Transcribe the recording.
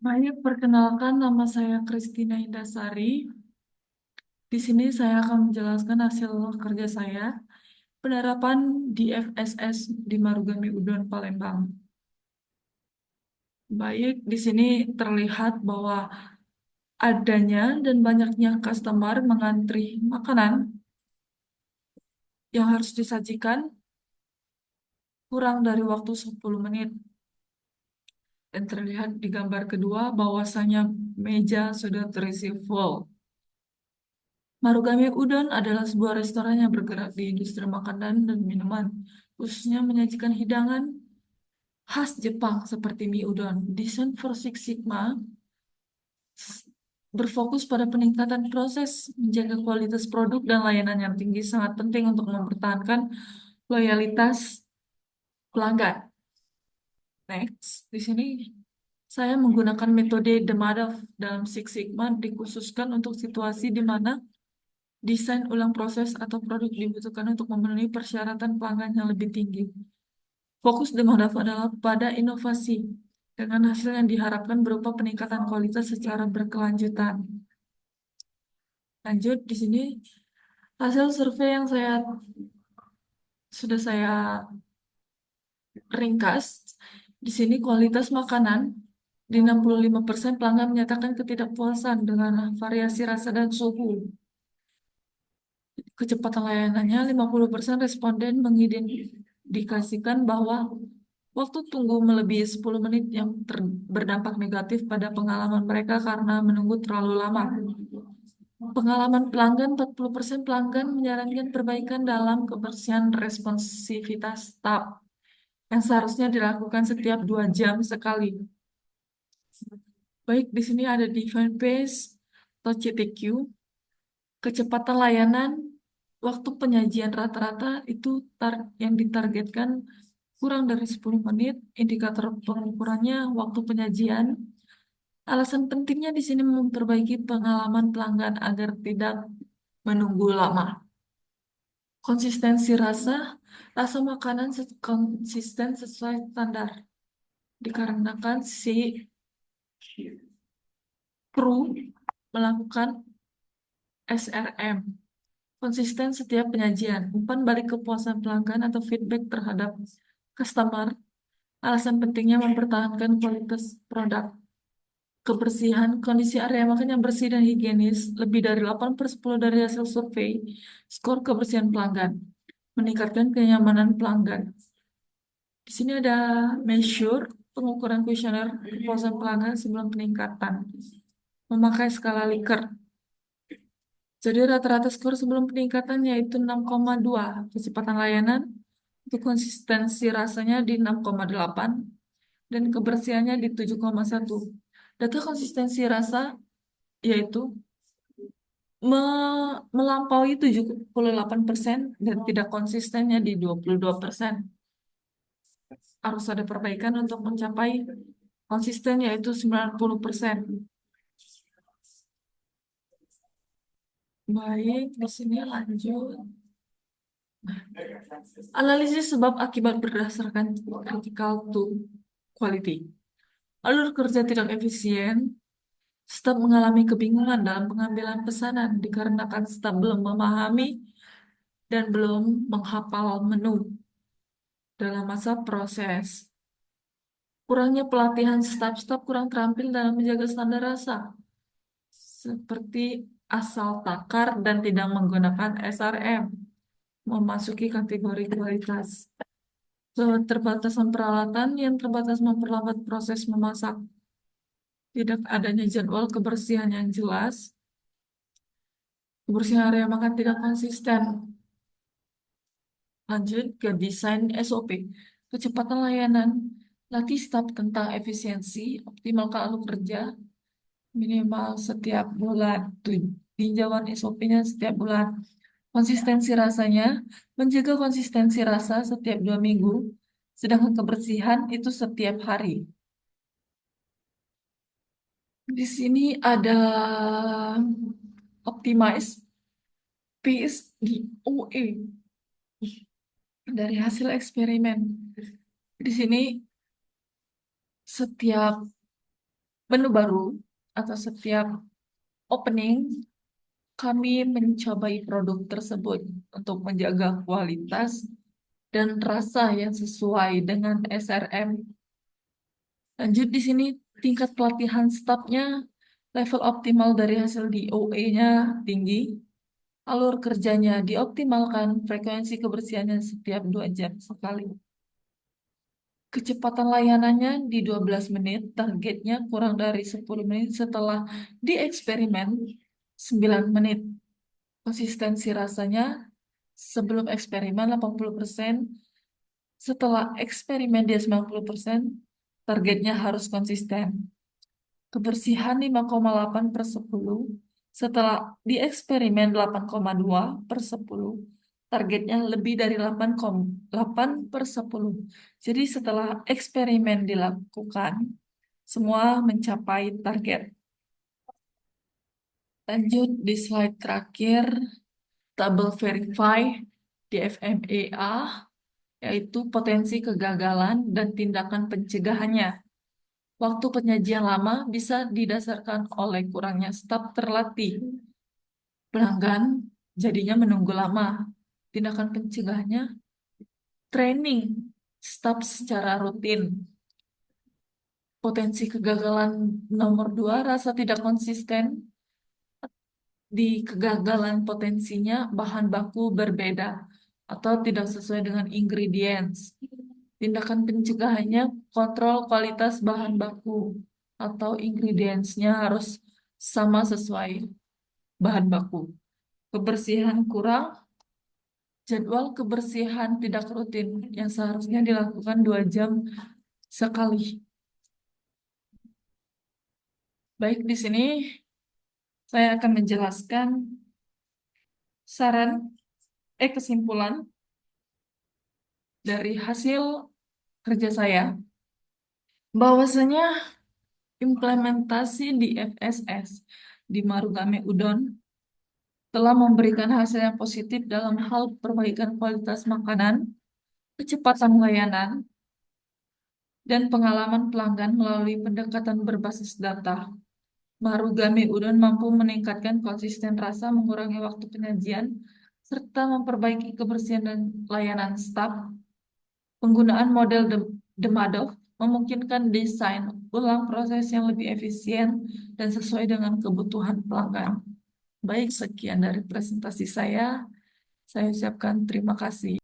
Baik, perkenalkan nama saya Kristina Indasari. Di sini saya akan menjelaskan hasil kerja saya, penerapan di FSS di Marugame Udon Palembang. Baik, di sini terlihat bahwa adanya dan banyaknya customer mengantri makanan yang harus disajikan kurang dari waktu 10 menit. Dan terlihat di gambar kedua bahwasanya meja sudah terisi full. Marugame Udon adalah sebuah restoran yang bergerak di industri makanan dan minuman, khususnya menyajikan hidangan khas Jepang seperti mie udon. Desain for Six Sigma berfokus pada peningkatan proses, menjaga kualitas produk dan layanan yang tinggi sangat penting untuk mempertahankan loyalitas pelanggan. Next, di sini saya menggunakan metode The Madoff dalam Six Sigma dikhususkan untuk situasi di mana desain ulang proses atau produk dibutuhkan untuk memenuhi persyaratan pelanggan yang lebih tinggi. Fokus Demodav adalah pada inovasi dengan hasil yang diharapkan berupa peningkatan kualitas secara berkelanjutan. Lanjut, di sini hasil survei yang sudah saya ringkas. Di sini kualitas makanan di 65% pelanggan menyatakan ketidakpuasan dengan variasi rasa dan suhu. Kecepatan layanannya, 50% responden mengindikasikan bahwa waktu tunggu melebihi 10 menit yang berdampak negatif pada pengalaman mereka karena menunggu terlalu lama. Pengalaman pelanggan, 40% pelanggan menyarankan perbaikan dalam kebersihan responsivitas staf yang seharusnya dilakukan setiap 2 jam sekali. Baik, di sini ada Define Pace atau CTQ. Kecepatan layanan, waktu penyajian rata-rata itu yang ditargetkan kurang dari 10 menit. Indikator pengukurannya waktu penyajian. Alasan pentingnya di sini memperbaiki pengalaman pelanggan agar tidak menunggu lama. Konsistensi rasa, rasa makanan konsisten sesuai standar. Dikarenakan si kru melakukan SRM. Konsisten setiap penyajian, umpan balik kepuasan pelanggan atau feedback terhadap customer. Alasan pentingnya mempertahankan kualitas produk. Kebersihan, kondisi area makan yang bersih dan higienis, lebih dari 8/10 dari hasil survei, skor kebersihan pelanggan, meningkatkan kenyamanan pelanggan. Di sini ada measure, pengukuran kuesioner kepuasan pelanggan sebelum peningkatan, memakai skala Likert. Jadi rata-rata skor sebelum peningkatan yaitu 6,2, kecepatan layanan, untuk konsistensi rasanya di 6,8, dan kebersihannya di 7,1. Data konsistensi rasa yaitu melampaui 78% dan tidak konsistennya di 22%. Harus ada perbaikan untuk mencapai konsisten yaitu 90%. Baik, di sini lanjut. Analisis sebab akibat berdasarkan critical to quality. Alur kerja tidak efisien, staf mengalami kebingungan dalam pengambilan pesanan dikarenakan staf belum memahami dan belum menghafal menu dalam masa proses. Kurangnya pelatihan staf kurang terampil dalam menjaga standar rasa, seperti asal takar dan tidak menggunakan SRM, memasuki kategori kualitas. Keterbatasan peralatan yang terbatas memperlambat proses memasak. Tidak adanya jadwal kebersihan yang jelas, kebersihan area makan tidak konsisten. Lanjut ke desain SOP. Kecepatan layanan, latih staf tentang efisiensi, optimalkan alur kerja, minimal setiap bulan. Tinjauan SOP-nya setiap bulan. Konsistensi rasanya, menjaga konsistensi rasa setiap 2 minggu, sedangkan kebersihan itu setiap hari. Di sini ada optimize pace di OE dari hasil eksperimen. Di sini setiap menu baru atau setiap opening, kami mencobai produk tersebut untuk menjaga kualitas dan rasa yang sesuai dengan SRM. Lanjut di sini tingkat pelatihan stafnya, level optimal dari hasil DOE-nya tinggi, alur kerjanya dioptimalkan, frekuensi kebersihannya setiap 2 jam sekali. Kecepatan layanannya di 12 menit, targetnya kurang dari 10 menit setelah dieksperimen 9 menit. Konsistensi rasanya sebelum eksperimen 80%, setelah eksperimen dia 90%, targetnya harus konsisten. Kebersihan 5,8/10, setelah dieksperimen 8,2/10, targetnya lebih dari 8,8/10. Jadi setelah eksperimen dilakukan, semua mencapai target. Lanjut di slide terakhir, tabel verify di FMEA, yaitu potensi kegagalan dan tindakan pencegahannya. Waktu penyajian lama bisa didasarkan oleh kurangnya staf terlatih. Pelanggan jadinya menunggu lama. Tindakan pencegahannya, training staf secara rutin. Potensi kegagalan nomor 2, rasa tidak konsisten. Di kegagalan potensinya, bahan baku berbeda atau tidak sesuai dengan ingredients. Tindakan pencegahannya, kontrol kualitas bahan baku atau ingredients-nya harus sama sesuai bahan baku. Kebersihan kurang, jadwal kebersihan tidak rutin yang seharusnya dilakukan 2 jam sekali. Baik, di sini saya akan menjelaskan saran, kesimpulan dari hasil kerja saya, bahwasanya implementasi di FSS di Marugame Udon telah memberikan hasil yang positif dalam hal perbaikan kualitas makanan, kecepatan layanan, dan pengalaman pelanggan melalui pendekatan berbasis data. Marugame Udon mampu meningkatkan konsisten rasa, mengurangi waktu penyajian, serta memperbaiki kebersihan dan layanan staf. Penggunaan model Demidov memungkinkan desain ulang proses yang lebih efisien dan sesuai dengan kebutuhan pelanggan. Baik, sekian dari presentasi saya. Saya ucapkan terima kasih.